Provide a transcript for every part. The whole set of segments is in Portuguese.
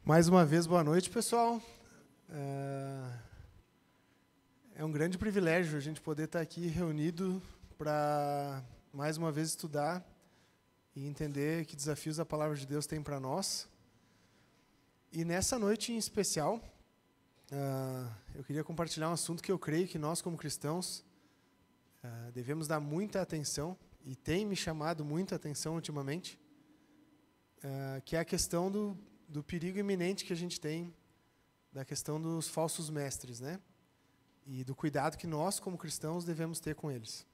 Mais uma vez, boa noite, pessoal. É um grande privilégio a gente poder estar aqui reunido para, mais uma vez, estudar e entender que desafios a Palavra de Deus tem para nós. E nessa noite em especial, eu queria compartilhar um assunto que eu creio que nós, como cristãos, devemos dar muita atenção, e tem me chamado muita atenção ultimamente, que é a questão do perigo iminente que a gente tem, da questão dos falsos mestres, né? E do cuidado que nós, como cristãos, devemos ter com eles.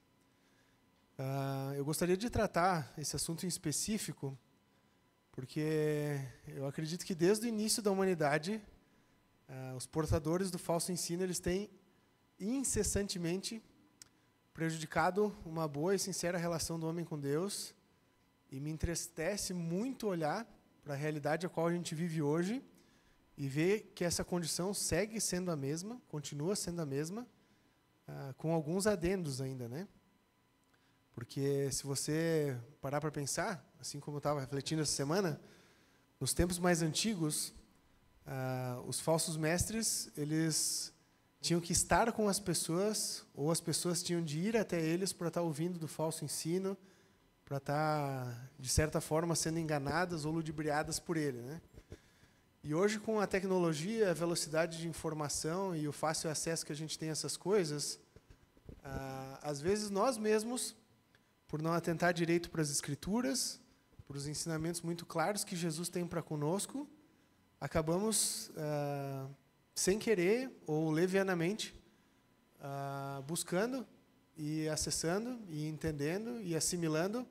Eu gostaria de tratar esse assunto em específico, porque eu acredito que desde o início da humanidade, os portadores do falso ensino, eles têm incessantemente prejudicado uma boa e sincera relação do homem com Deus, e me entristece muito olhar para a realidade a qual a gente vive hoje e ver que essa condição segue sendo a mesma, continua sendo a mesma, com alguns adendos ainda, né? Porque se você parar para pensar, assim como eu estava refletindo essa semana, nos tempos mais antigos, os falsos mestres, eles tinham que estar com as pessoas, ou as pessoas tinham de ir até eles para estar ouvindo do falso ensino, para estar, de certa forma, sendo enganadas ou ludibriadas por ele, né? E hoje, com a tecnologia, a velocidade de informação e o fácil acesso que a gente tem a essas coisas, às vezes nós mesmos, por não atentar direito para as Escrituras, para os ensinamentos muito claros que Jesus tem para conosco, acabamos, sem querer ou levianamente, buscando e acessando e entendendo e assimilando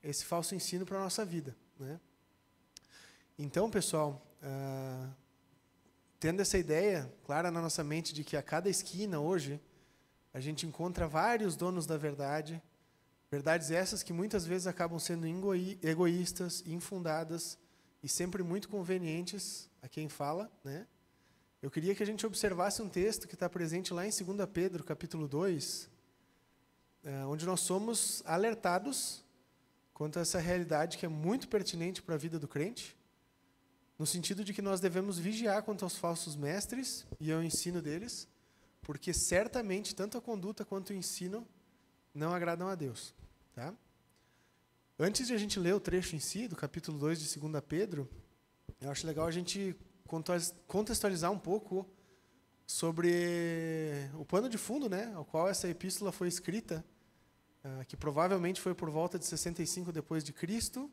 esse falso ensino para a nossa vida, né? Então, pessoal, tendo essa ideia clara na nossa mente de que a cada esquina hoje a gente encontra vários donos da verdade, verdades essas que muitas vezes acabam sendo egoístas, infundadas e sempre muito convenientes a quem fala, né? Eu queria que a gente observasse um texto que está presente lá em 2 Pedro, capítulo 2, onde nós somos alertados quanto a essa realidade que é muito pertinente para a vida do crente, no sentido de que nós devemos vigiar quanto aos falsos mestres e ao ensino deles, porque certamente tanto a conduta quanto o ensino não agradam a Deus. Tá? Antes de a gente ler o trecho em si, do capítulo 2 de 2 Pedro, eu acho legal a gente contextualizar um pouco sobre o pano de fundo, né, ao qual essa epístola foi escrita, que provavelmente foi por volta de 65 depois de Cristo,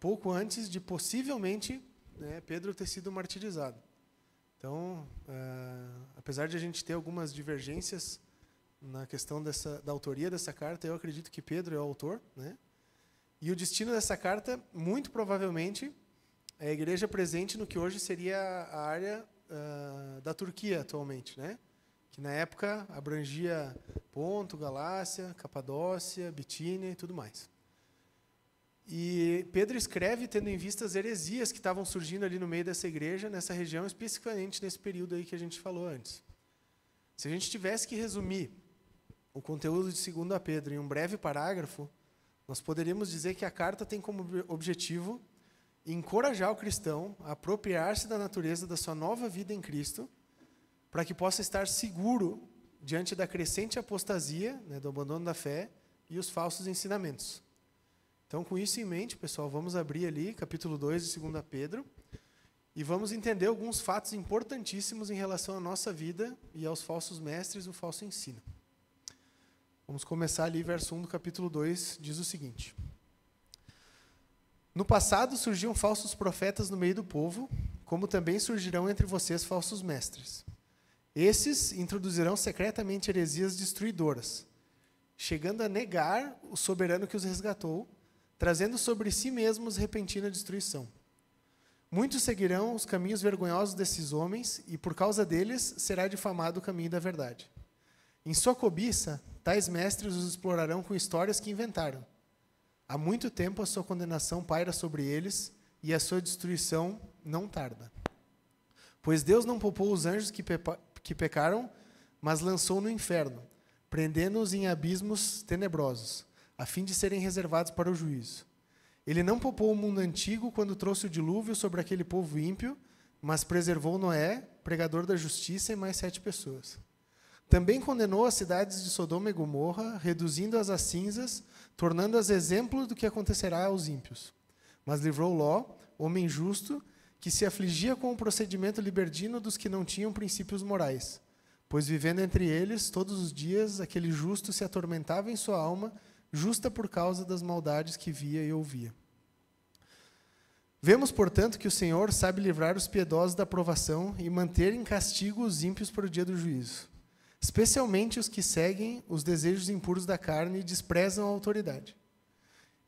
pouco antes de possivelmente, né, Pedro ter sido martirizado. Então, apesar de a gente ter algumas divergências na questão da autoria dessa carta, eu acredito que Pedro é o autor, né? E o destino dessa carta, muito provavelmente, é a igreja presente no que hoje seria a área da Turquia atualmente, né? Que na época abrangia Ponto, Galácia, Capadócia, Bitínia e tudo mais. E Pedro escreve tendo em vista as heresias que estavam surgindo ali no meio dessa igreja, nessa região, especificamente nesse período aí que a gente falou antes. Se a gente tivesse que resumir o conteúdo de 2 Pedro em um breve parágrafo, nós poderíamos dizer que a carta tem como objetivo encorajar o cristão a apropriar-se da natureza da sua nova vida em Cristo, para que possa estar seguro diante da crescente apostasia, né, do abandono da fé e os falsos ensinamentos. Então, com isso em mente, pessoal, vamos abrir ali, capítulo 2 de 2 Pedro, e vamos entender alguns fatos importantíssimos em relação à nossa vida e aos falsos mestres e o falso ensino. Vamos começar ali, verso 1 do capítulo 2, diz o seguinte: No passado surgiam falsos profetas no meio do povo, como também surgirão entre vocês falsos mestres. Esses introduzirão secretamente heresias destruidoras, chegando a negar o soberano que os resgatou, trazendo sobre si mesmos repentina destruição. Muitos seguirão os caminhos vergonhosos desses homens, e por causa deles será difamado o caminho da verdade. Em sua cobiça, tais mestres os explorarão com histórias que inventaram. Há muito tempo a sua condenação paira sobre eles, e a sua destruição não tarda. Pois Deus não poupou os anjos que pecaram, mas lançou no inferno, prendendo-os em abismos tenebrosos, a fim de serem reservados para o juízo. Ele não poupou o mundo antigo quando trouxe o dilúvio sobre aquele povo ímpio, mas preservou Noé, pregador da justiça, e mais 7 pessoas. Também condenou as cidades de Sodoma e Gomorra, reduzindo-as a cinzas, tornando-as exemplo do que acontecerá aos ímpios. Mas livrou Ló, homem justo, que se afligia com o procedimento libertino dos que não tinham princípios morais. Pois vivendo entre eles, todos os dias, aquele justo se atormentava em sua alma, justa por causa das maldades que via e ouvia. Vemos, portanto, que o Senhor sabe livrar os piedosos da provação e manter em castigo os ímpios para o dia do juízo, especialmente os que seguem os desejos impuros da carne e desprezam a autoridade.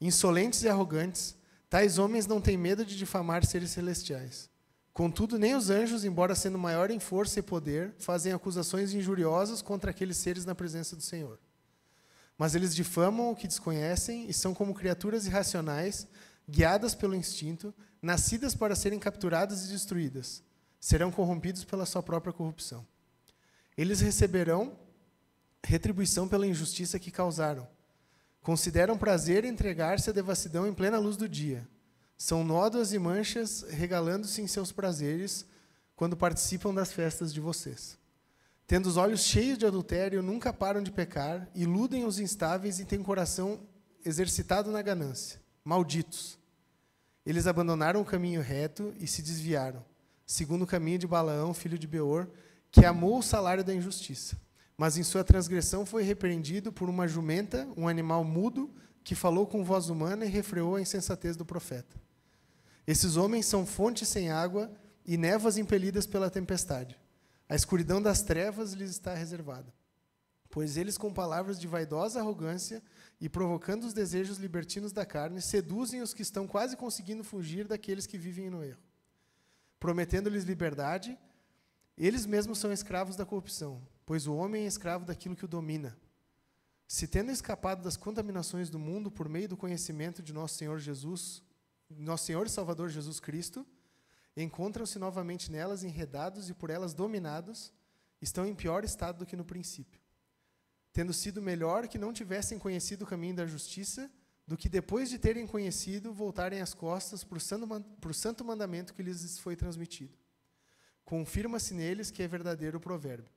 Insolentes e arrogantes, tais homens não têm medo de difamar seres celestiais. Contudo, nem os anjos, embora sendo maior em força e poder, fazem acusações injuriosas contra aqueles seres na presença do Senhor. Mas eles difamam o que desconhecem e são como criaturas irracionais, guiadas pelo instinto, nascidas para serem capturadas e destruídas. Serão corrompidos pela sua própria corrupção. Eles receberão retribuição pela injustiça que causaram. Consideram prazer entregar-se à devassidão em plena luz do dia. São nódoas e manchas, regalando-se em seus prazeres, quando participam das festas de vocês. Tendo os olhos cheios de adultério, nunca param de pecar, iludem os instáveis e têm o coração exercitado na ganância. Malditos! Eles abandonaram o caminho reto e se desviaram, segundo o caminho de Balaão, filho de Beor, que amou o salário da injustiça. Mas em sua transgressão foi repreendido por uma jumenta, um animal mudo, que falou com voz humana e refreou a insensatez do profeta. Esses homens são fontes sem água e névoas impelidas pela tempestade. A escuridão das trevas lhes está reservada. Pois eles, com palavras de vaidosa arrogância e provocando os desejos libertinos da carne, seduzem os que estão quase conseguindo fugir daqueles que vivem no erro. Prometendo-lhes liberdade, eles mesmos são escravos da corrupção, pois o homem é escravo daquilo que o domina. Se tendo escapado das contaminações do mundo por meio do conhecimento de nosso Senhor e Salvador Jesus Cristo, encontram-se novamente nelas enredados e por elas dominados, estão em pior estado do que no princípio. Tendo sido melhor que não tivessem conhecido o caminho da justiça, do que depois de terem conhecido, voltarem as costas para o santo mandamento que lhes foi transmitido. Confirma-se neles que é verdadeiro o provérbio.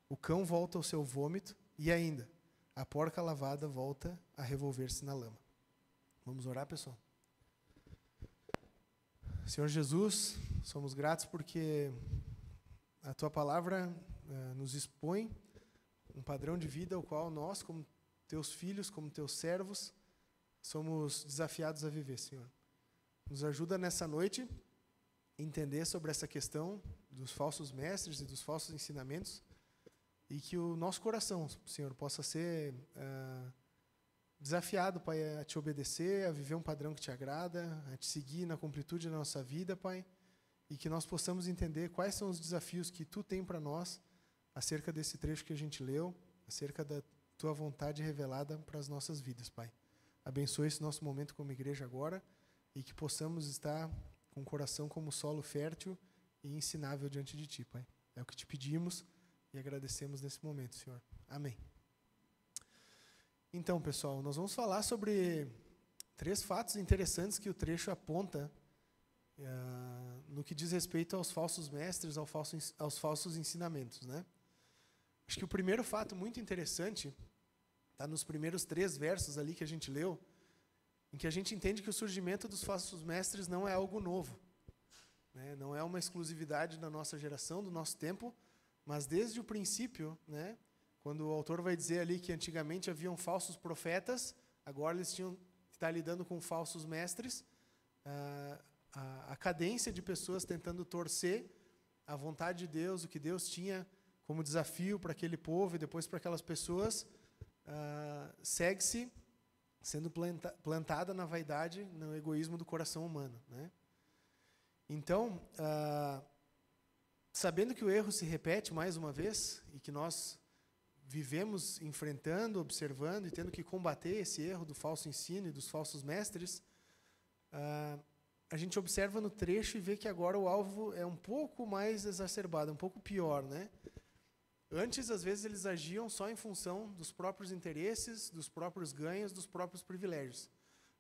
O cão volta ao seu vômito e ainda, a porca lavada volta a revolver-se na lama. Vamos orar, pessoal? Senhor Jesus, somos gratos porque a Tua palavra nos expõe um padrão de vida ao qual nós, como Teus filhos, como Teus servos, somos desafiados a viver, Senhor. Nos ajuda nessa noite a entender sobre essa questão dos falsos mestres e dos falsos ensinamentos e que o nosso coração, Senhor, possa ser desafiado, Pai, a Te obedecer, a viver um padrão que Te agrada, a Te seguir na completude da nossa vida, Pai, e que nós possamos entender quais são os desafios que Tu tem para nós acerca desse trecho que a gente leu, acerca da Tua vontade revelada para as nossas vidas, Pai. Abençoe esse nosso momento como igreja agora e que possamos estar com o coração como solo fértil e ensinável diante de Ti, Pai. É o que Te pedimos e agradecemos nesse momento, Senhor. Amém. Então, pessoal, nós vamos falar sobre 3 fatos interessantes que o trecho aponta no que diz respeito aos falsos mestres, aos falsos ensinamentos, né? Acho que o primeiro fato muito interessante está nos primeiros 3 versos ali que a gente leu, em que a gente entende que o surgimento dos falsos mestres não é algo novo, né? Não é uma exclusividade da nossa geração, do nosso tempo, mas desde o princípio, né, quando o autor vai dizer ali que antigamente haviam falsos profetas, agora eles tinham que estar lidando com falsos mestres, a cadência de pessoas tentando torcer a vontade de Deus, o que Deus tinha como desafio para aquele povo e depois para aquelas pessoas, segue-se sendo plantada na vaidade, no egoísmo do coração humano, né? Então, sabendo que o erro se repete mais uma vez e que nós vivemos enfrentando, observando e tendo que combater esse erro do falso ensino e dos falsos mestres, a gente observa no trecho e vê que agora o alvo é um pouco mais exacerbado, um pouco pior, né? Antes, às vezes, eles agiam só em função dos próprios interesses, dos próprios ganhos, dos próprios privilégios.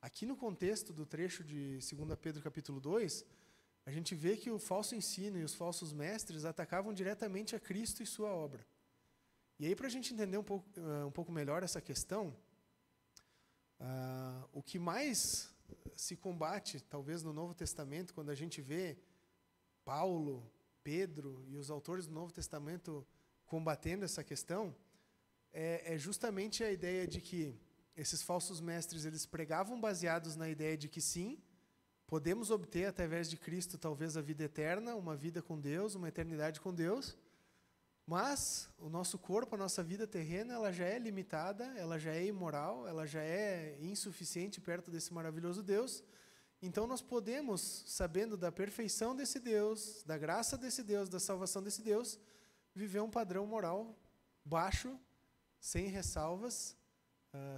Aqui no contexto do trecho de 2 Pedro capítulo 2, a gente vê que o falso ensino e os falsos mestres atacavam diretamente a Cristo e sua obra. E aí, para a gente entender um pouco melhor essa questão, o que mais se combate, talvez no Novo Testamento, quando a gente vê Paulo, Pedro e os autores do Novo Testamento combatendo essa questão, é justamente a ideia de que esses falsos mestres, eles pregavam baseados na ideia de que sim, podemos obter através de Cristo talvez a vida eterna, uma vida com Deus, uma eternidade com Deus, mas o nosso corpo, a nossa vida terrena, ela já é limitada, ela já é imoral, ela já é insuficiente perto desse maravilhoso Deus. Então nós podemos, sabendo da perfeição desse Deus, da graça desse Deus, da salvação desse Deus, viver um padrão moral baixo, sem ressalvas,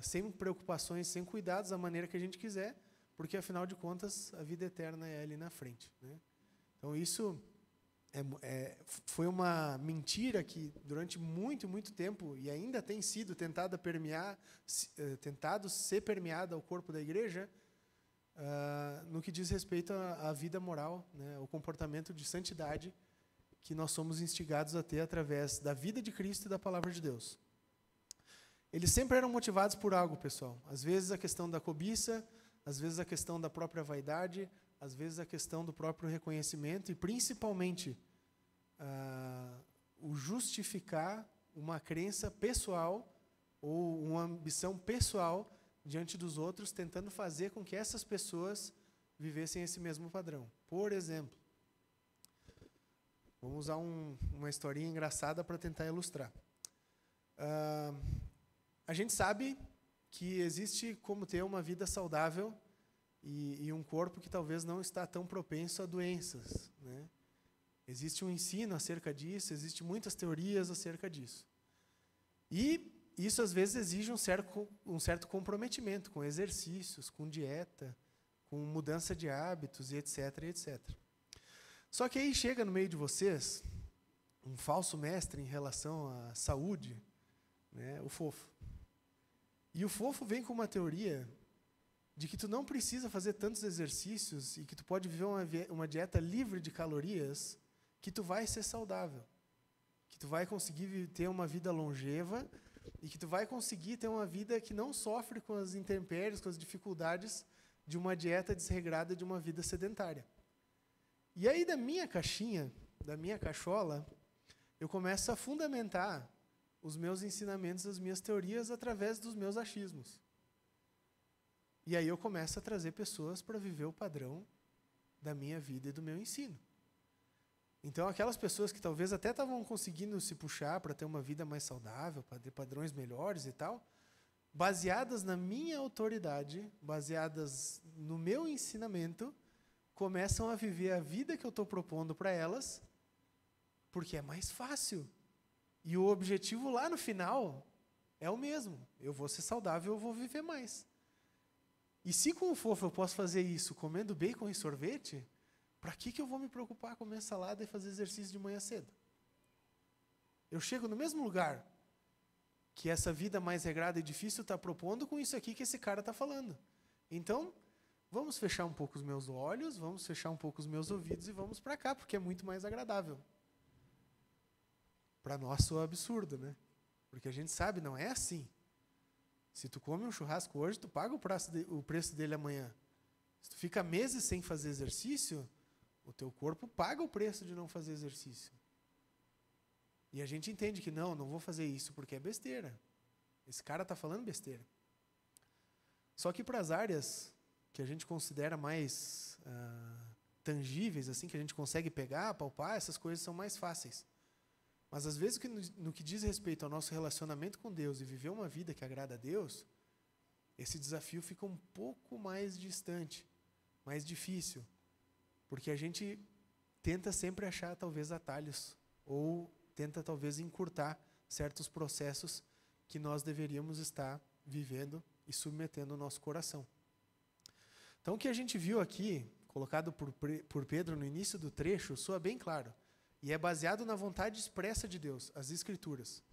sem preocupações, sem cuidados, da maneira que a gente quiser, porque, afinal de contas, a vida eterna é ali na frente, né? Então, isso foi uma mentira que, durante muito, muito tempo, e ainda tem sido tentado ser permeada ao corpo da igreja, no que diz respeito à vida moral, né, ao comportamento de santidade que nós somos instigados a ter através da vida de Cristo e da palavra de Deus. Eles sempre eram motivados por algo, pessoal. Às vezes a questão da cobiça, às vezes a questão da própria vaidade, às vezes a questão do próprio reconhecimento e, principalmente, o justificar uma crença pessoal ou uma ambição pessoal diante dos outros, tentando fazer com que essas pessoas vivessem esse mesmo padrão. Por exemplo, vamos usar uma historinha engraçada para tentar ilustrar. A gente sabe que existe como ter uma vida saudável e um corpo que talvez não está tão propenso a doenças, né? Existe um ensino acerca disso, existem muitas teorias acerca disso. E isso, às vezes, exige um certo comprometimento com exercícios, com dieta, com mudança de hábitos, e etc, etc. Só que aí chega no meio de vocês um falso mestre em relação à saúde, né, o fofo. E o fofo vem com uma teoria de que tu não precisa fazer tantos exercícios e que tu pode viver uma dieta livre de calorias, que tu vai ser saudável, que tu vai conseguir ter uma vida longeva e que tu vai conseguir ter uma vida que não sofre com as intempéries, com as dificuldades de uma dieta desregrada, de uma vida sedentária. E aí, da minha caixinha, da minha cachola, eu começo a fundamentar os meus ensinamentos, as minhas teorias, através dos meus achismos. E aí eu começo a trazer pessoas para viver o padrão da minha vida e do meu ensino. Então, aquelas pessoas que talvez até estavam conseguindo se puxar para ter uma vida mais saudável, para ter padrões melhores e tal, baseadas na minha autoridade, baseadas no meu ensinamento, começam a viver a vida que eu estou propondo para elas, porque é mais fácil. E o objetivo lá no final é o mesmo. Eu vou ser saudável, eu vou viver mais. E se com o fofo eu posso fazer isso comendo bacon e sorvete, para que eu vou me preocupar com comer salada e fazer exercício de manhã cedo? Eu chego no mesmo lugar que essa vida mais regrada e difícil está propondo com isso aqui que esse cara está falando. Então, vamos fechar um pouco os meus olhos, vamos fechar um pouco os meus ouvidos e vamos para cá, porque é muito mais agradável. Para nós soa absurdo, né? Porque a gente sabe, não é assim. Se tu come um churrasco hoje, tu paga o preço dele amanhã. Se tu fica meses sem fazer exercício, o teu corpo paga o preço de não fazer exercício. E a gente entende que não vou fazer isso porque é besteira. Esse cara está falando besteira. Só que para as áreas que a gente considera mais tangíveis, assim, que a gente consegue pegar, palpar, essas coisas são mais fáceis. Mas às vezes, no que diz respeito ao nosso relacionamento com Deus e viver uma vida que agrada a Deus, esse desafio fica um pouco mais distante, mais difícil, porque a gente tenta sempre achar, talvez, atalhos, ou tenta, talvez, encurtar certos processos que nós deveríamos estar vivendo e submetendo o nosso coração. Então, o que a gente viu aqui, colocado por Pedro no início do trecho, soa bem claro. E é baseado na vontade expressa de Deus, as Escrituras.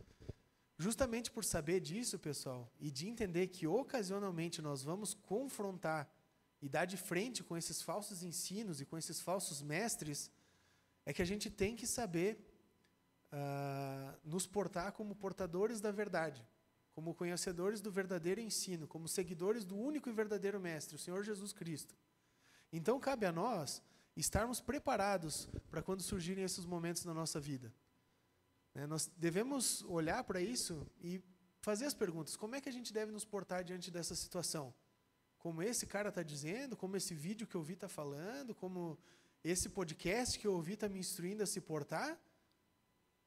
Justamente por saber disso, pessoal, e de entender que ocasionalmente nós vamos confrontar e dar de frente com esses falsos ensinos e com esses falsos mestres, é que a gente tem que saber nos portar como portadores da verdade, como conhecedores do verdadeiro ensino, como seguidores do único e verdadeiro mestre, o Senhor Jesus Cristo. Então, cabe a nós estarmos preparados para quando surgirem esses momentos na nossa vida. Nós devemos olhar para isso e fazer as perguntas. Como é que a gente deve nos portar diante dessa situação? Como esse cara está dizendo, como esse vídeo que eu vi está falando, como esse podcast que eu ouvi está me instruindo a se portar?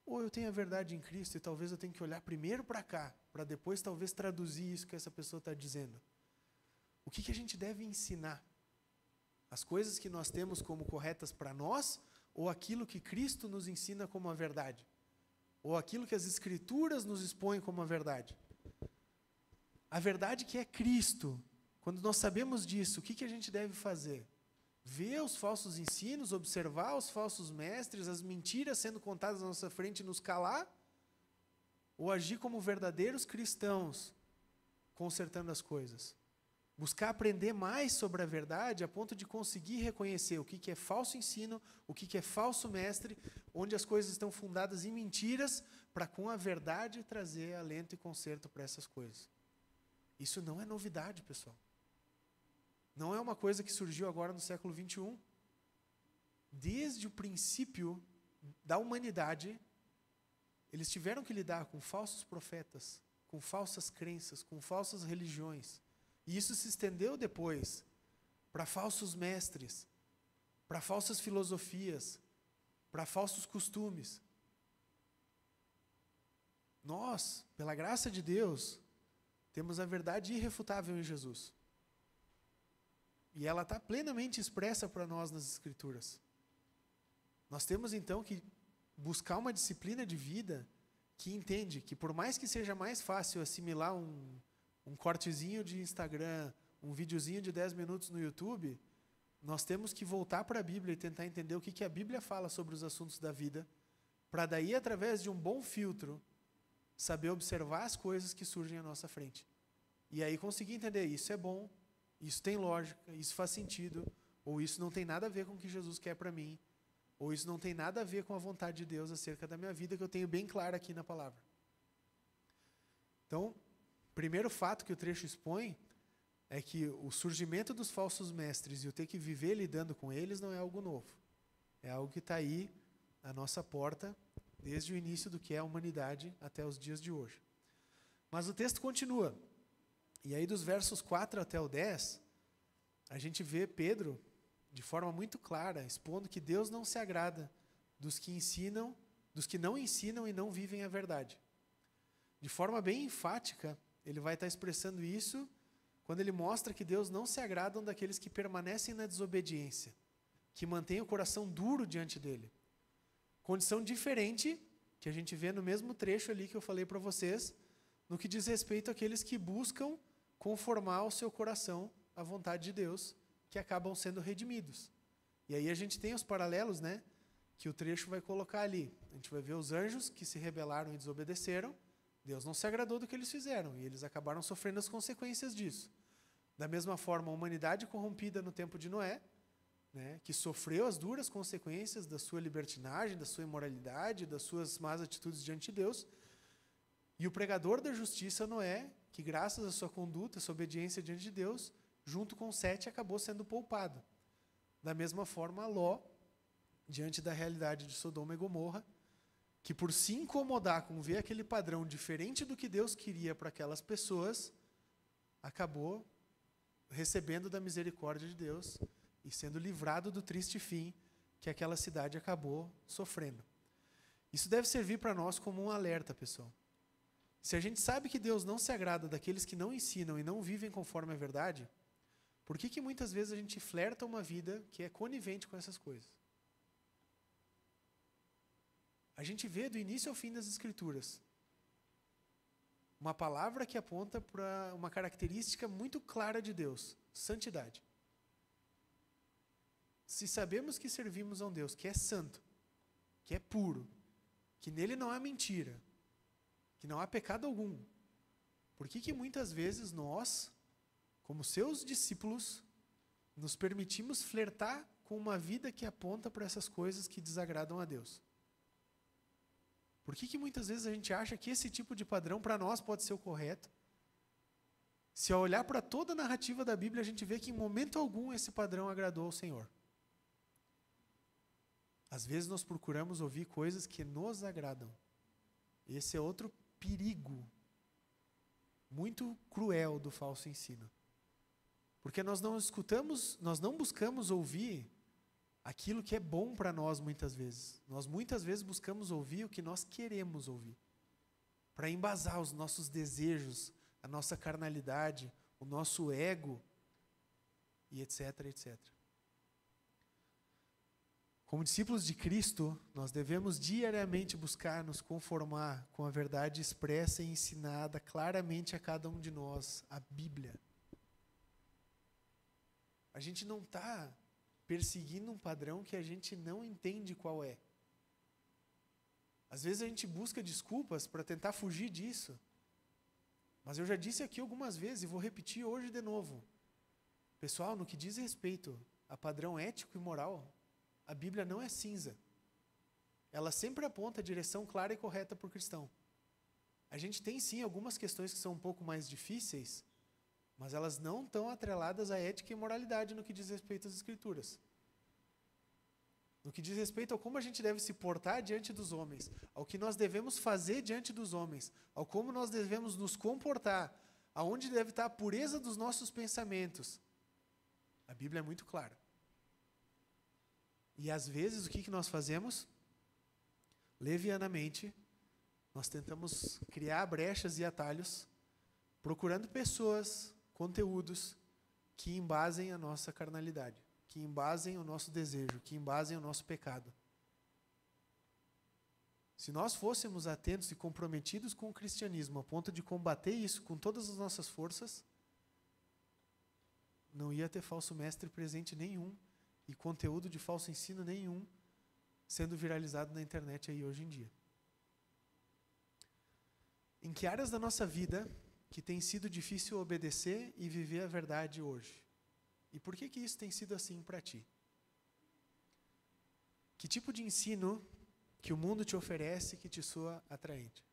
Ou eu tenho a verdade em Cristo e talvez eu tenha que olhar primeiro para cá, para depois talvez traduzir isso que essa pessoa está dizendo? O que a gente deve ensinar? As coisas que nós temos como corretas para nós ou aquilo que Cristo nos ensina como a verdade? Ou aquilo que as Escrituras nos expõem como a verdade? A verdade que é Cristo. Quando nós sabemos disso, o que a gente deve fazer? Ver os falsos ensinos, observar os falsos mestres, as mentiras sendo contadas na nossa frente e nos calar? Ou agir como verdadeiros cristãos, consertando as coisas? Buscar aprender mais sobre a verdade a ponto de conseguir reconhecer o que é falso ensino, o que é falso mestre, onde as coisas estão fundadas em mentiras, para com a verdade trazer alento e conserto para essas coisas. Isso não é novidade, pessoal. Não é uma coisa que surgiu agora no século XXI. Desde o princípio da humanidade, eles tiveram que lidar com falsos profetas, com falsas crenças, com falsas religiões. E isso se estendeu depois para falsos mestres, para falsas filosofias, para falsos costumes. Nós, pela graça de Deus, temos a verdade irrefutável em Jesus. E ela está plenamente expressa para nós nas Escrituras. Nós temos então que buscar uma disciplina de vida que entende que por mais que seja mais fácil assimilar um cortezinho de Instagram, um videozinho de 10 minutos no YouTube, nós temos que voltar para a Bíblia e tentar entender o que a Bíblia fala sobre os assuntos da vida, para daí, através de um bom filtro, saber observar as coisas que surgem à nossa frente. E aí conseguir entender, isso é bom, isso tem lógica, isso faz sentido, ou isso não tem nada a ver com o que Jesus quer para mim, ou isso não tem nada a ver com a vontade de Deus acerca da minha vida, que eu tenho bem claro aqui na palavra. Então, primeiro fato que o trecho expõe é que o surgimento dos falsos mestres e o ter que viver lidando com eles não é algo novo. É algo que está aí à nossa porta desde o início do que é a humanidade até os dias de hoje. Mas o texto continua. E aí dos versos 4 até o 10, a gente vê Pedro, de forma muito clara, expondo que Deus não se agrada dos que ensinam, dos que não ensinam e não vivem a verdade. De forma bem enfática, ele vai estar expressando isso quando ele mostra que Deus não se agrada daqueles que permanecem na desobediência, que mantêm o coração duro diante dele. Condição diferente que a gente vê no mesmo trecho ali que eu falei para vocês, no que diz respeito àqueles que buscam conformar o seu coração à vontade de Deus, que acabam sendo redimidos. E aí a gente tem os paralelos, né, que o trecho vai colocar ali. A gente vai ver os anjos que se rebelaram e desobedeceram. Deus não se agradou do que eles fizeram e eles acabaram sofrendo as consequências disso. Da mesma forma, a humanidade corrompida no tempo de Noé, né, que sofreu as duras consequências da sua libertinagem, da sua imoralidade, das suas más atitudes diante de Deus. E o pregador da justiça, Noé, que graças à sua conduta, à sua obediência diante de Deus, junto com Sete, acabou sendo poupado. Da mesma forma, Ló, diante da realidade de Sodoma e Gomorra, que por se incomodar com ver aquele padrão diferente do que Deus queria para aquelas pessoas, acabou recebendo da misericórdia de Deus e sendo livrado do triste fim que aquela cidade acabou sofrendo. Isso deve servir para nós como um alerta, pessoal. Se a gente sabe que Deus não se agrada daqueles que não ensinam e não vivem conforme a verdade, por que muitas vezes a gente flerta uma vida que é conivente com essas coisas? A gente vê do início ao fim das Escrituras uma palavra que aponta para uma característica muito clara de Deus: santidade. Se sabemos que servimos a um Deus que é santo, que é puro, que nele não há mentira, que não há pecado algum, por que muitas vezes nós, como seus discípulos, nos permitimos flertar com uma vida que aponta para essas coisas que desagradam a Deus? Por que muitas vezes a gente acha que esse tipo de padrão para nós pode ser o correto? Se ao olhar para toda a narrativa da Bíblia, a gente vê que em momento algum esse padrão agradou ao Senhor. Às vezes nós procuramos ouvir coisas que nos agradam. Esse é outro perigo muito cruel do falso ensino. Porque nós não buscamos ouvir aquilo que é bom para nós muitas vezes. Nós muitas vezes buscamos ouvir o que nós queremos ouvir, para embasar os nossos desejos, a nossa carnalidade, o nosso ego, e etc, etc. Como discípulos de Cristo, nós devemos diariamente buscar nos conformar com a verdade expressa e ensinada claramente a cada um de nós, a Bíblia. A gente não está perseguindo um padrão que a gente não entende qual é. Às vezes a gente busca desculpas para tentar fugir disso. Mas eu já disse aqui algumas vezes e vou repetir hoje de novo. Pessoal, no que diz respeito a padrão ético e moral, a Bíblia não é cinza. Ela sempre aponta a direção clara e correta para o cristão. A gente tem sim algumas questões que são um pouco mais difíceis, mas elas não estão atreladas à ética e moralidade no que diz respeito às Escrituras. No que diz respeito a como a gente deve se portar diante dos homens, ao que nós devemos fazer diante dos homens, ao como nós devemos nos comportar, aonde deve estar a pureza dos nossos pensamentos. A Bíblia é muito clara. E às vezes o que nós fazemos? Levianamente, nós tentamos criar brechas e atalhos, procurando pessoas, conteúdos que embasem a nossa carnalidade, que embasem o nosso desejo, que embasem o nosso pecado. Se nós fôssemos atentos e comprometidos com o cristianismo, a ponto de combater isso com todas as nossas forças, não ia ter falso mestre presente nenhum e conteúdo de falso ensino nenhum sendo viralizado na internet aí hoje em dia. Em que áreas da nossa vida que tem sido difícil obedecer e viver a verdade hoje? E por que isso tem sido assim para ti? Que tipo de ensino que o mundo te oferece que te soa atraente?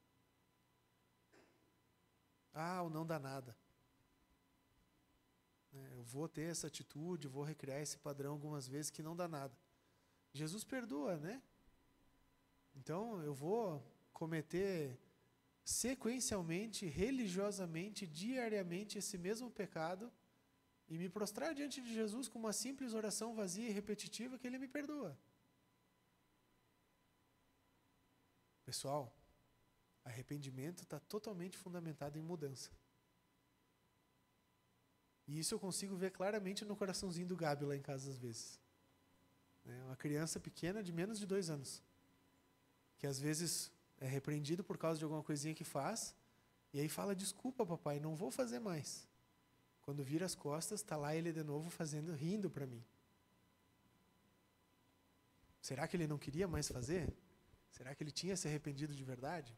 O não dá nada. Eu vou ter essa atitude, vou recriar esse padrão algumas vezes que não dá nada. Jesus perdoa, né? Então eu vou cometer sequencialmente, religiosamente, diariamente esse mesmo pecado e me prostrar diante de Jesus com uma simples oração vazia e repetitiva que Ele me perdoa. Pessoal, arrependimento está totalmente fundamentado em mudança. E isso eu consigo ver claramente no coraçãozinho do Gabi lá em casa às vezes. Uma criança pequena de menos de 2 anos, que às vezes é repreendido por causa de alguma coisinha que faz, e aí fala, desculpa papai, não vou fazer mais. Quando vira as costas, está lá ele de novo rindo para mim. Será que ele não queria mais fazer? Será que ele tinha se arrependido de verdade?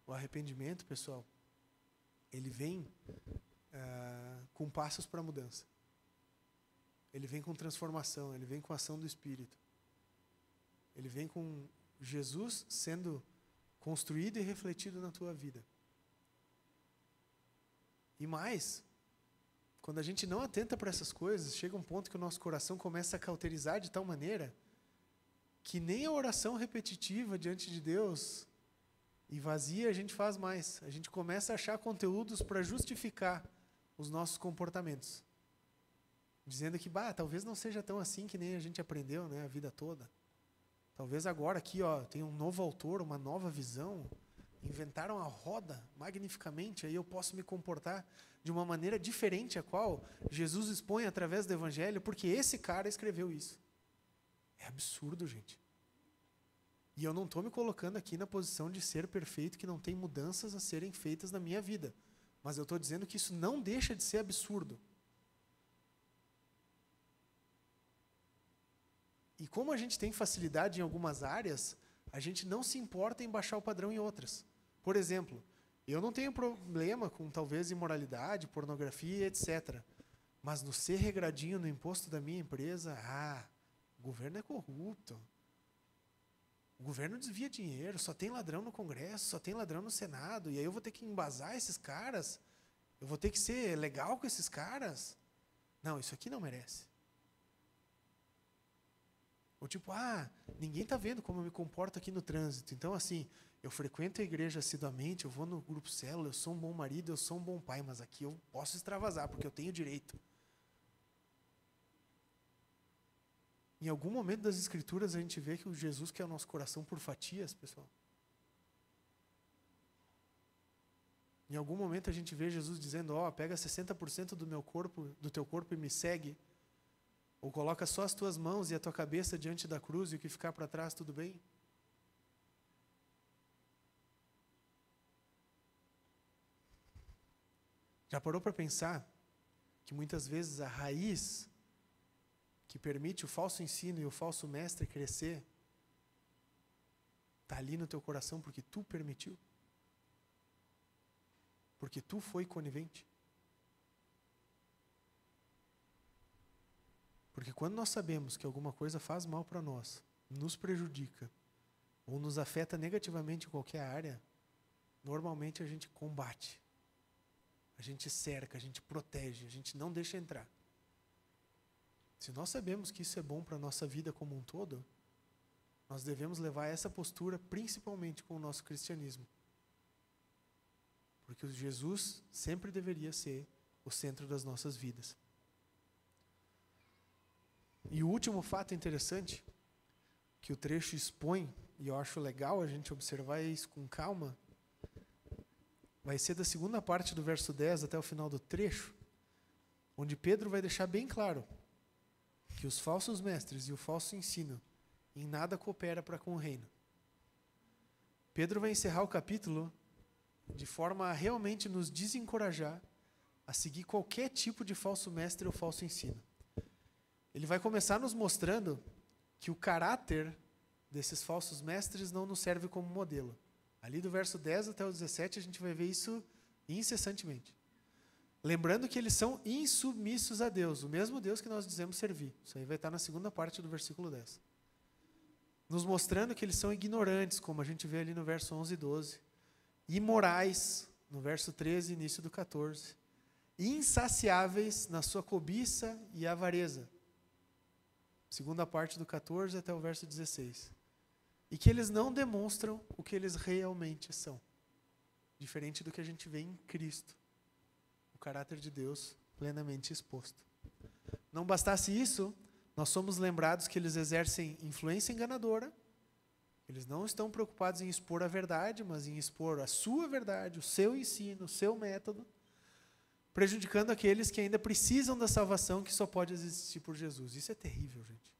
O arrependimento, pessoal, ele vem com passos para a mudança. Ele vem com transformação, ele vem com a ação do Espírito. Ele vem com Jesus sendo construído e refletido na tua vida. E mais, quando a gente não atenta para essas coisas, chega um ponto que o nosso coração começa a cauterizar de tal maneira que nem a oração repetitiva diante de Deus e vazia a gente faz mais. A gente começa a achar conteúdos para justificar os nossos comportamentos. Dizendo que, talvez não seja tão assim que nem a gente aprendeu, a vida toda. Talvez agora aqui, tem um novo autor, uma nova visão, inventaram a roda magnificamente, aí eu posso me comportar de uma maneira diferente a qual Jesus expõe através do Evangelho, porque esse cara escreveu isso. É absurdo, gente. E eu não estou me colocando aqui na posição de ser perfeito, que não tem mudanças a serem feitas na minha vida. Mas eu estou dizendo que isso não deixa de ser absurdo. E como a gente tem facilidade em algumas áreas, a gente não se importa em baixar o padrão em outras. Por exemplo, eu não tenho problema com talvez imoralidade, pornografia, etc. Mas no ser regradinho no imposto da minha empresa, o governo é corrupto. O governo desvia dinheiro, só tem ladrão no Congresso, só tem ladrão no Senado, e aí eu vou ter que embasar esses caras? Eu vou ter que ser legal com esses caras? Não, isso aqui não merece. Ou tipo, ninguém está vendo como eu me comporto aqui no trânsito. Então, assim, eu frequento a igreja assiduamente, eu vou no grupo célula, eu sou um bom marido, eu sou um bom pai, mas aqui eu posso extravasar, porque eu tenho direito. Em algum momento das Escrituras a gente vê que o Jesus quer o nosso coração por fatias, pessoal. Em algum momento a gente vê Jesus dizendo, pega 60% do meu corpo, do teu corpo e me segue. Ou coloca só as tuas mãos e a tua cabeça diante da cruz e o que ficar para trás, tudo bem? Já parou para pensar que muitas vezes a raiz que permite o falso ensino e o falso mestre crescer está ali no teu coração porque tu permitiu? Porque tu foi conivente? Porque quando nós sabemos que alguma coisa faz mal para nós, nos prejudica, ou nos afeta negativamente em qualquer área, normalmente a gente combate, a gente cerca, a gente protege, a gente não deixa entrar. Se nós sabemos que isso é bom para a nossa vida como um todo, nós devemos levar essa postura principalmente com o nosso cristianismo. Porque Jesus sempre deveria ser o centro das nossas vidas. E o último fato interessante que o trecho expõe, e eu acho legal a gente observar isso com calma, vai ser da segunda parte do verso 10 até o final do trecho, onde Pedro vai deixar bem claro que os falsos mestres e o falso ensino em nada coopera para com o reino. Pedro vai encerrar o capítulo de forma a realmente nos desencorajar a seguir qualquer tipo de falso mestre ou falso ensino. Ele vai começar nos mostrando que o caráter desses falsos mestres não nos serve como modelo. Ali do verso 10 até o 17 a gente vai ver isso incessantemente. Lembrando que eles são insubmissos a Deus, o mesmo Deus que nós dizemos servir. Isso aí vai estar na segunda parte do versículo 10. Nos mostrando que eles são ignorantes, como a gente vê ali no verso 11 e 12. Imorais, no verso 13 início do 14. Insaciáveis na sua cobiça e avareza. Segunda parte do 14 até o verso 16. E que eles não demonstram o que eles realmente são. Diferente do que a gente vê em Cristo. O caráter de Deus plenamente exposto. Não bastasse isso, nós somos lembrados que eles exercem influência enganadora. Eles não estão preocupados em expor a verdade, mas em expor a sua verdade, o seu ensino, o seu método, prejudicando aqueles que ainda precisam da salvação que só pode existir por Jesus. Isso é terrível, gente.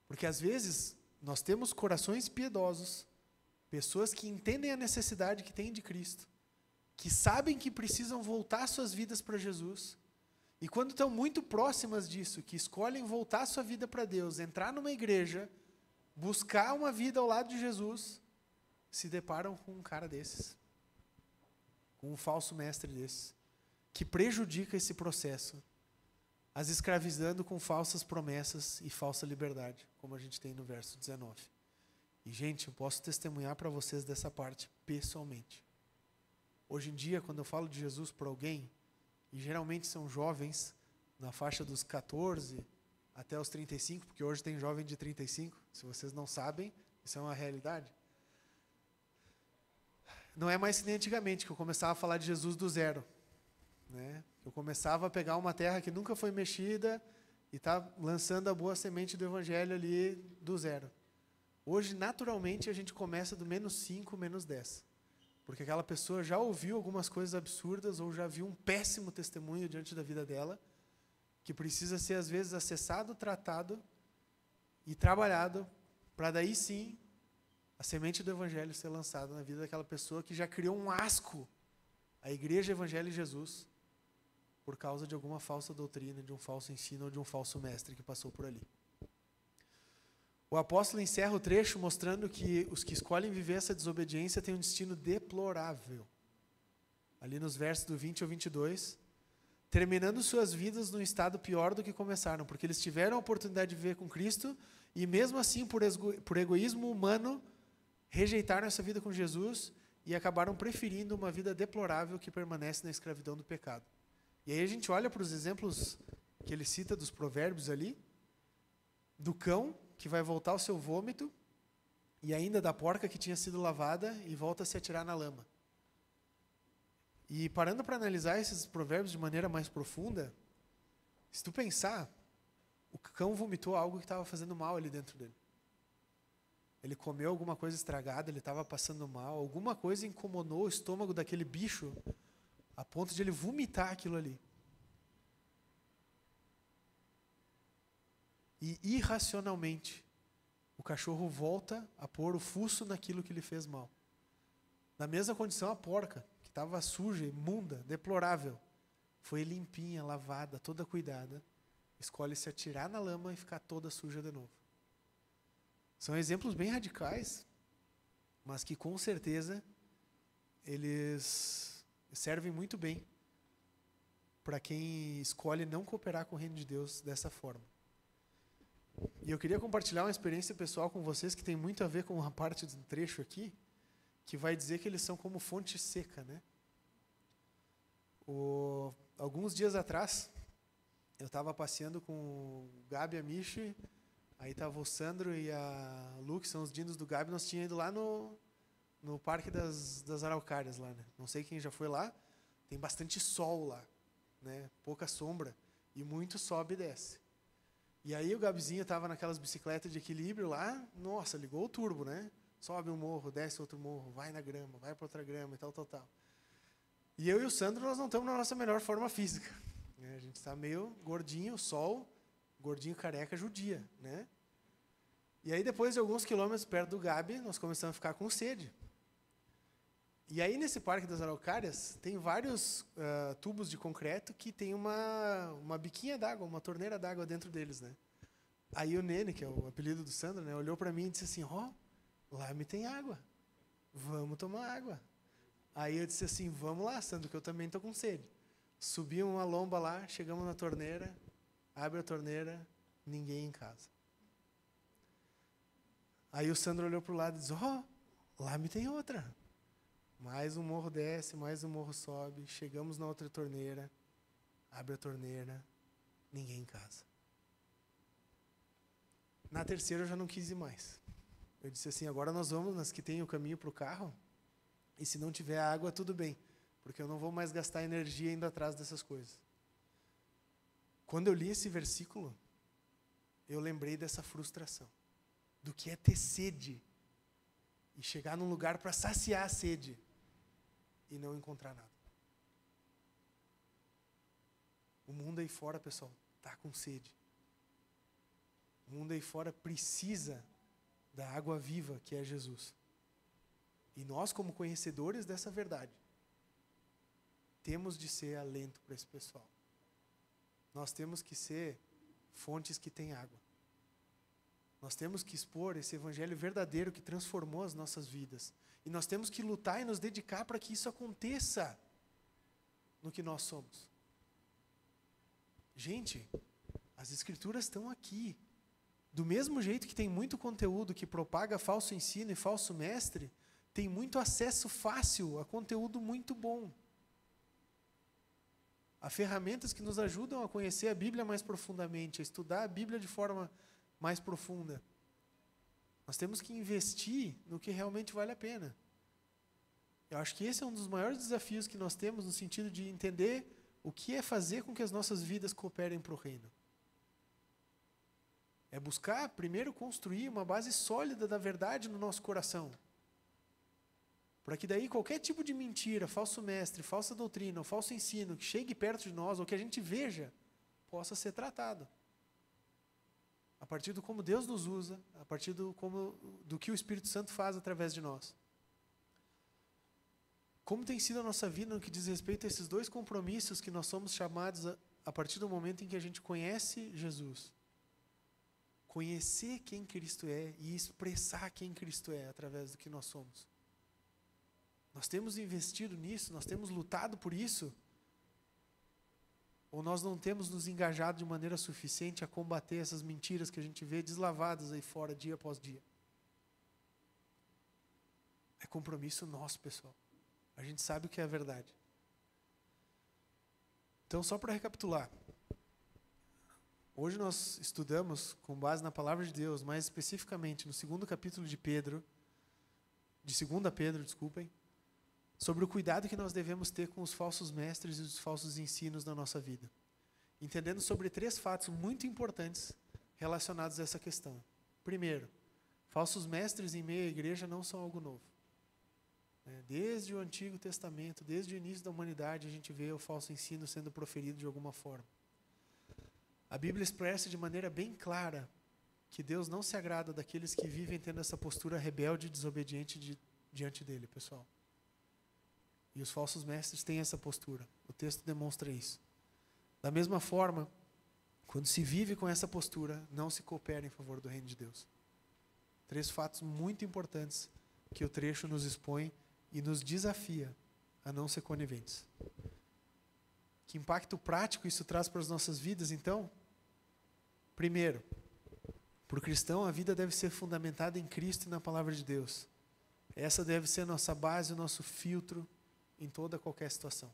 Porque às vezes nós temos corações piedosos, pessoas que entendem a necessidade que têm de Cristo, que sabem que precisam voltar suas vidas para Jesus, e quando estão muito próximas disso, que escolhem voltar sua vida para Deus, entrar numa igreja, buscar uma vida ao lado de Jesus, se deparam com um cara desses, com um falso mestre desses, que prejudica esse processo, as escravizando com falsas promessas e falsa liberdade, como a gente tem no verso 19. E, gente, eu posso testemunhar para vocês dessa parte pessoalmente. Hoje em dia, quando eu falo de Jesus para alguém, e geralmente são jovens, na faixa dos 14 até os 35, porque hoje tem jovem de 35, se vocês não sabem, isso é uma realidade. Não é mais que nem antigamente, que eu começava a falar de Jesus do zero. Né? Eu começava a pegar uma terra que nunca foi mexida e tá lançando a boa semente do evangelho ali do zero. Hoje, naturalmente, a gente começa do menos 5, menos 10. Porque aquela pessoa já ouviu algumas coisas absurdas ou já viu um péssimo testemunho diante da vida dela, que precisa ser, às vezes, acessado, tratado e trabalhado, para daí sim a semente do evangelho ser lançada na vida daquela pessoa que já criou um asco à igreja, evangelho e Jesus, por causa de alguma falsa doutrina, de um falso ensino ou de um falso mestre que passou por ali. O apóstolo encerra o trecho mostrando que os que escolhem viver essa desobediência têm um destino deplorável. Ali nos versos do 20 ao 22, terminando suas vidas num estado pior do que começaram, porque eles tiveram a oportunidade de viver com Cristo e mesmo assim, por egoísmo humano, rejeitaram essa vida com Jesus e acabaram preferindo uma vida deplorável que permanece na escravidão do pecado. E aí a gente olha para os exemplos que ele cita dos provérbios ali, do cão que vai voltar ao seu vômito e ainda da porca que tinha sido lavada e volta a se atirar na lama. E parando para analisar esses provérbios de maneira mais profunda, se tu pensar, o cão vomitou algo que estava fazendo mal ali dentro dele. Ele comeu alguma coisa estragada, ele estava passando mal, alguma coisa incomodou o estômago daquele bicho a ponto de ele vomitar aquilo ali. E irracionalmente, o cachorro volta a pôr o fuço naquilo que lhe fez mal. Na mesma condição, a porca, que estava suja, imunda, deplorável, foi limpinha, lavada, toda cuidada, escolhe se atirar na lama e ficar toda suja de novo. São exemplos bem radicais, mas que com certeza eles servem muito bem para quem escolhe não cooperar com o reino de Deus dessa forma. E eu queria compartilhar uma experiência pessoal com vocês que tem muito a ver com uma parte do trecho aqui, que vai dizer que eles são como fonte seca, né? Alguns dias atrás, eu estava passeando com o Gabi e a Michi, aí estava o Sandro e a Lu, que são os dinos do Gabi, nós tínhamos ido lá no Parque das Araucárias, lá, né? Não sei quem já foi lá, tem bastante sol lá, né? Pouca sombra, e muito sobe e desce. E aí o Gabizinho estava naquelas bicicletas de equilíbrio lá, nossa, ligou o turbo, né? Sobe um morro, desce outro morro, vai na grama, vai para outra grama e tal. E eu e o Sandro, nós não estamos na nossa melhor forma física, né? A gente está meio gordinho, sol, gordinho careca, judia, né? E aí depois de alguns quilômetros perto do Gabi, nós começamos a ficar com sede. E aí nesse Parque das Araucárias, tem vários tubos de concreto que tem uma biquinha d'água, uma torneira d'água dentro deles, né? Aí o Nene, que é o apelido do Sandro, né, olhou para mim e disse assim, lá me tem água, vamos tomar água. Aí eu disse assim, vamos lá, Sandro, que eu também estou com sede. Subi uma lomba lá, chegamos na torneira, abre a torneira, ninguém em casa. Aí o Sandro olhou para o lado e disse, lá me tem outra. Mais um morro desce, mais um morro sobe, chegamos na outra torneira, abre a torneira, ninguém em casa. Na terceira eu já não quis ir mais. Eu disse assim, agora nós vamos nas que tem o caminho para o carro, e se não tiver água, tudo bem, porque eu não vou mais gastar energia indo atrás dessas coisas. Quando eu li esse versículo, eu lembrei dessa frustração, do que é ter sede, e chegar num lugar para saciar a sede, e não encontrar nada. O mundo aí fora, pessoal, está com sede. O mundo aí fora precisa da água viva que é Jesus. E nós, como conhecedores dessa verdade, temos de ser alento para esse pessoal. Nós temos que ser fontes que têm água. Nós temos que expor esse evangelho verdadeiro que transformou as nossas vidas. E nós temos que lutar e nos dedicar para que isso aconteça no que nós somos. Gente, as escrituras estão aqui. Do mesmo jeito que tem muito conteúdo que propaga falso ensino e falso mestre, tem muito acesso fácil a conteúdo muito bom. Há ferramentas que nos ajudam a conhecer a Bíblia mais profundamente, a estudar a Bíblia de forma mais profunda. Nós temos que investir no que realmente vale a pena. Eu acho que esse é um dos maiores desafios que nós temos no sentido de entender o que é fazer com que as nossas vidas cooperem para o reino. É buscar, primeiro, construir uma base sólida da verdade no nosso coração. Para que daí qualquer tipo de mentira, falso mestre, falsa doutrina, ou falso ensino que chegue perto de nós, ou que a gente veja, possa ser tratado. A partir do como Deus nos usa, a partir do que o Espírito Santo faz através de nós. Como tem sido a nossa vida no que diz respeito a esses dois compromissos que nós somos chamados a partir do momento em que a gente conhece Jesus? conhecer quem Cristo é e expressar quem Cristo é através do que nós somos. Nós temos investido nisso, nós temos lutado por isso, ou nós não temos nos engajado de maneira suficiente a combater essas mentiras que a gente vê deslavadas aí fora dia após dia? É compromisso nosso, pessoal. A gente sabe o que é a verdade. Então, só para recapitular. Hoje nós estudamos, com base na palavra de Deus, mais especificamente no segundo capítulo de Pedro, de 2 Pedro, desculpem, sobre o cuidado que nós devemos ter com os falsos mestres e os falsos ensinos na nossa vida. Entendendo sobre 3 fatos muito importantes relacionados a essa questão. Primeiro, falsos mestres em meio à igreja não são algo novo. Desde o Antigo Testamento, desde o início da humanidade, a gente vê o falso ensino sendo proferido de alguma forma. A Bíblia expressa de maneira bem clara que Deus não se agrada daqueles que vivem tendo essa postura rebelde e desobediente diante dele, pessoal. E os falsos mestres têm essa postura. O texto demonstra isso. Da mesma forma, quando se vive com essa postura, não se coopera em favor do reino de Deus. 3 fatos muito importantes que o trecho nos expõe e nos desafia a não ser coniventes. Que impacto prático isso traz para as nossas vidas, então? Primeiro, para o cristão, a vida deve ser fundamentada em Cristo e na palavra de Deus. Essa deve ser a nossa base, o nosso filtro em toda qualquer situação.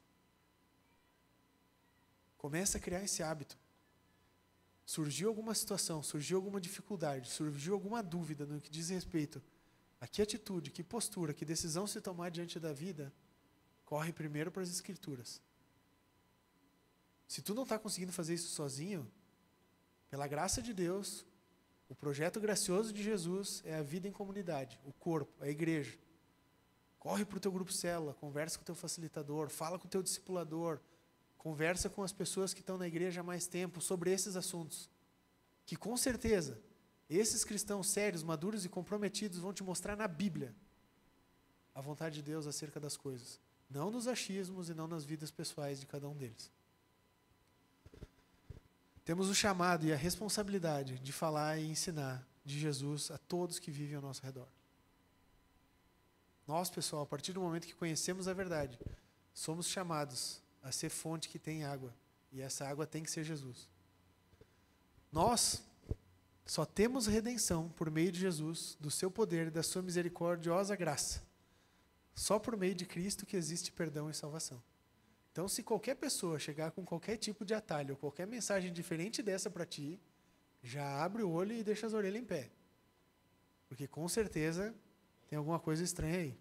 Comece a criar esse hábito. Surgiu alguma situação, surgiu alguma dificuldade, surgiu alguma dúvida no que diz respeito a que atitude, que postura, que decisão se tomar diante da vida, corre primeiro para as Escrituras. Se tu não está conseguindo fazer isso sozinho, pela graça de Deus, o projeto gracioso de Jesus é a vida em comunidade, o corpo, a igreja. Corre para o teu grupo célula, conversa com o teu facilitador, fala com o teu discipulador, conversa com as pessoas que estão na igreja há mais tempo sobre esses assuntos. Que com certeza, esses cristãos sérios, maduros e comprometidos vão te mostrar na Bíblia a vontade de Deus acerca das coisas. Não nos achismos e não nas vidas pessoais de cada um deles. Temos o chamado e a responsabilidade de falar e ensinar de Jesus a todos que vivem ao nosso redor. Nós, pessoal, a partir do momento que conhecemos a verdade, somos chamados a ser fonte que tem água. E essa água tem que ser Jesus. Nós só temos redenção por meio de Jesus, do seu poder e da sua misericordiosa graça. Só por meio de Cristo que existe perdão e salvação. Então, se qualquer pessoa chegar com qualquer tipo de atalho, ou qualquer mensagem diferente dessa para ti, já abre o olho e deixa as orelhas em pé. Porque com certeza tem alguma coisa estranha aí.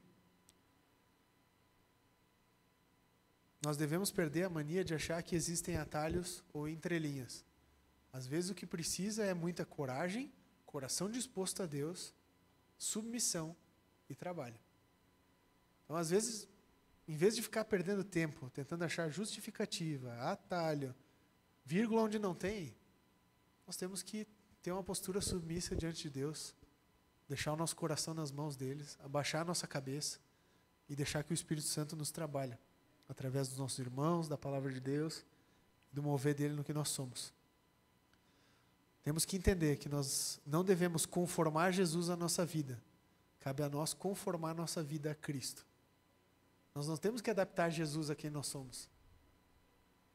Nós devemos perder a mania de achar que existem atalhos ou entrelinhas. Às vezes o que precisa é muita coragem, coração disposto a Deus, submissão e trabalho. Então, às vezes, em vez de ficar perdendo tempo, tentando achar justificativa, atalho, vírgula onde não tem, nós temos que ter uma postura submissa diante de Deus, deixar o nosso coração nas mãos deles, abaixar a nossa cabeça e deixar que o Espírito Santo nos trabalhe, através dos nossos irmãos, da palavra de Deus, do mover dele no que nós somos. Temos que entender que nós não devemos conformar Jesus à nossa vida. Cabe a nós conformar a nossa vida a Cristo. Nós não temos que adaptar Jesus a quem nós somos.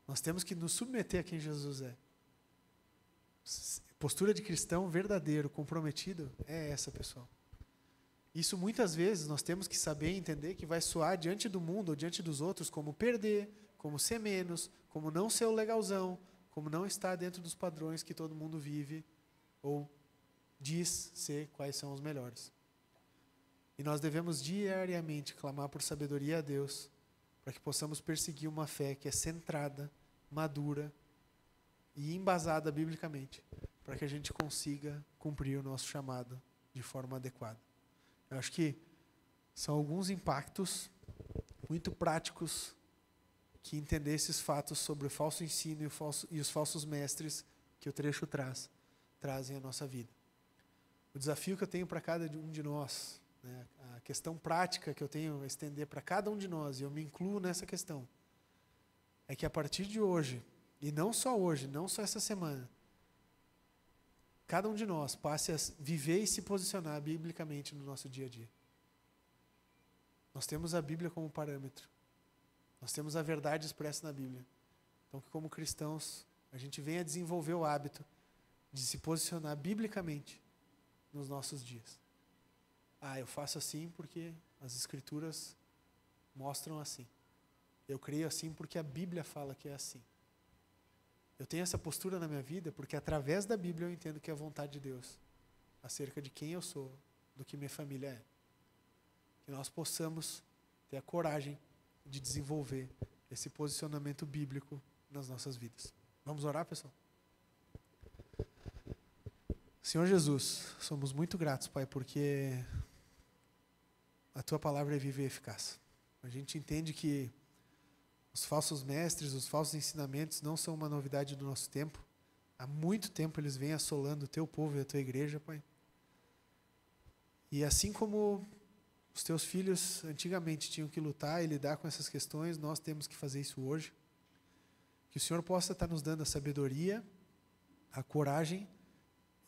Nós temos que nos submeter a quem Jesus é. Postura de cristão verdadeiro, comprometido, é essa, pessoal. Isso muitas vezes nós temos que saber e entender que vai soar diante do mundo ou diante dos outros como perder, como ser menos, como não ser o legalzão, como não estar dentro dos padrões que todo mundo vive ou diz ser quais são os melhores. E nós devemos diariamente clamar por sabedoria a Deus para que possamos perseguir uma fé que é centrada, madura e embasada biblicamente, para que a gente consiga cumprir o nosso chamado de forma adequada. Eu acho que são alguns impactos muito práticos que entender esses fatos sobre o falso ensino e os falsos mestres que o trecho trazem à nossa vida. O desafio que eu tenho para cada um de nós, né, a questão prática que eu tenho a estender para cada um de nós, e eu me incluo nessa questão, é que a partir de hoje, e não só hoje, não só essa semana, cada um de nós passe a viver e se posicionar biblicamente no nosso dia a dia. Nós temos a Bíblia como parâmetro. Nós temos a verdade expressa na Bíblia. Então, que como cristãos, a gente venha desenvolver o hábito de se posicionar biblicamente nos nossos dias. Eu faço assim porque as Escrituras mostram assim. Eu creio assim porque a Bíblia fala que é assim. Eu tenho essa postura na minha vida porque através da Bíblia eu entendo que é a vontade de Deus acerca de quem eu sou, do que minha família é. Que nós possamos ter a coragem de desenvolver esse posicionamento bíblico nas nossas vidas. Vamos orar, pessoal? Senhor Jesus, somos muito gratos, Pai, porque a Tua palavra é viva e eficaz. A gente entende que os falsos mestres, os falsos ensinamentos não são uma novidade do nosso tempo. Há muito tempo eles vêm assolando o Teu povo e a Tua igreja, Pai. E assim como os Teus filhos antigamente tinham que lutar e lidar com essas questões, nós temos que fazer isso hoje. Que o Senhor possa estar nos dando a sabedoria, a coragem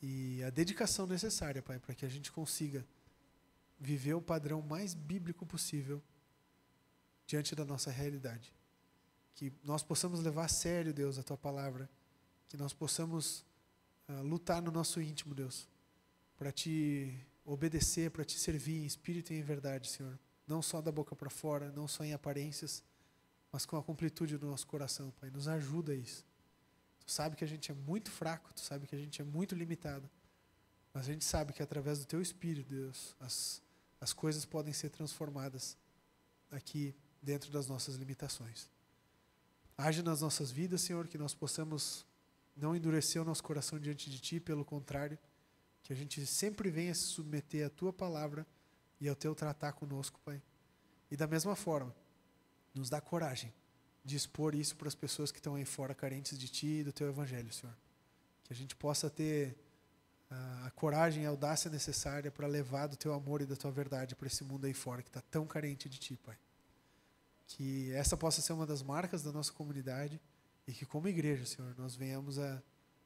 e a dedicação necessária, Pai, para que a gente consiga viver o padrão mais bíblico possível diante da nossa realidade. Que nós possamos levar a sério, Deus, a Tua palavra. Que nós possamos lutar no nosso íntimo, Deus, para Te obedecer, para Te servir em espírito e em verdade, Senhor. Não só da boca para fora, não só em aparências, mas com a completude do nosso coração, Pai. Nos ajuda a isso. Tu sabe que a gente é muito fraco, Tu sabe que a gente é muito limitado, mas a gente sabe que através do Teu Espírito, Deus, as coisas podem ser transformadas aqui dentro das nossas limitações. Age nas nossas vidas, Senhor, que nós possamos não endurecer o nosso coração diante de Ti, pelo contrário, que a gente sempre venha se submeter à Tua palavra e ao Teu tratar conosco, Pai. E da mesma forma, nos dá coragem de expor isso para as pessoas que estão aí fora, carentes de Ti e do Teu Evangelho, Senhor. Que a gente possa ter a coragem e a audácia necessária para levar do Teu amor e da Tua verdade para esse mundo aí fora que está tão carente de Ti, Pai. Que essa possa ser uma das marcas da nossa comunidade e que como igreja, Senhor, nós venhamos a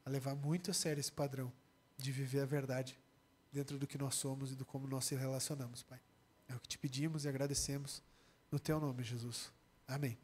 levar muito a sério esse padrão de viver a verdade dentro do que nós somos e do como nós se relacionamos, Pai. É o que Te pedimos e agradecemos no Teu nome, Jesus. Amém.